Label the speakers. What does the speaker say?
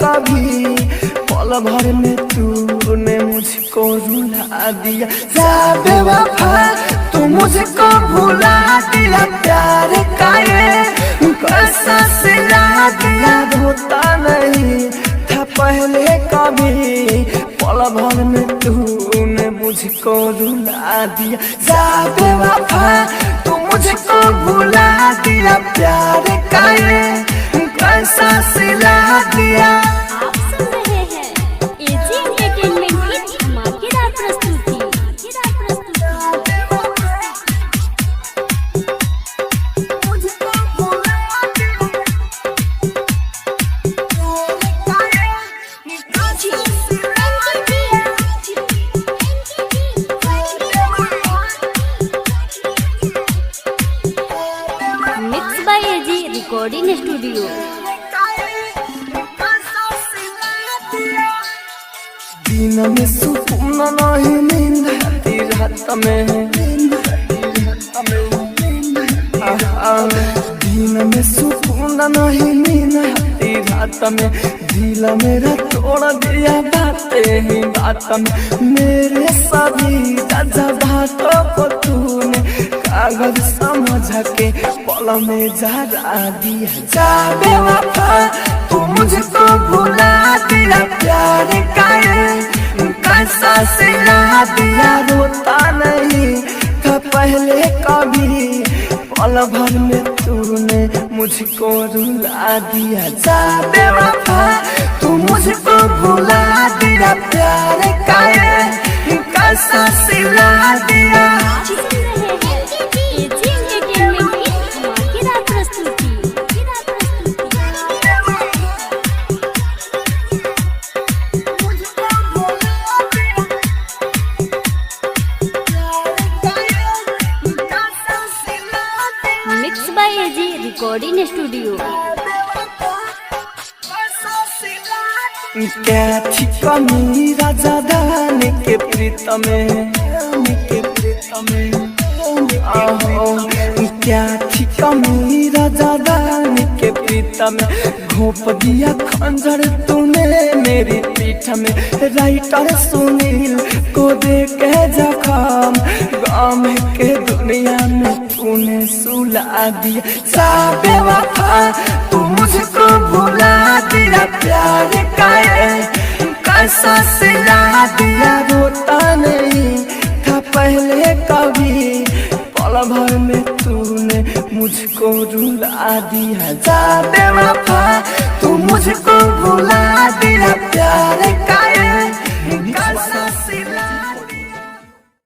Speaker 1: कभी पल भर में तूने मुझको रुला दिया। जा बेवफा तू मुझको भुला दिया, प्यार का ये कैसा सिला दिया। होता नहीं था पहले कभी पल भर में तूने मुझको रुला दिया। जा बेवफा तू मुझको भुला दिया, प्यार का ये कैसा सिला दिया।
Speaker 2: आप सुन रहे हैं एजी एंटरटेनमेंट की धमाकेदार प्रस्तुति। Mix by AG recording studio.
Speaker 1: दिन में सुकून नहीं, नींद आती रात में। दिन में सुकून नहीं, नींद आती रात में। दिल मेरा तोड़ दिया बातें ही बात में। मेरे सभी जज्बातों को तूने कागज समझ के पल में जरा दिया। जा बेवफा तू मुझको भुला दिया, प्यार का ये कैसा सिला दिया। रोता नहीं था पहले कभी पल भर में तूने मुझको रुला दिया। जा बेवफा तू मुझको भुला दिया, प्यार का ये कैसा सिला दिया।
Speaker 2: एजी एंटरटेनमेंट की धमाकेदार प्रस्तुति। Mix by AG recording studio.
Speaker 1: क्या थी कमी राजा धान के प्रीत में, क्या थी कमी राजा धान के प्रीत में। घोंप दिया खंजर तूने मेरी पीठ में। राइटर सुनील को दे के जख्म गाम के दुनिया में तूने सुला दिया। जा बेवफा तू मुझको भुला दिया, प्यार का ये कैसा सिला दिया। रोता नहीं था पहले कभी पल भर में तूने मुझको रुला दिया। जा बेवफा तू मुझको भुला दिया, प्यार का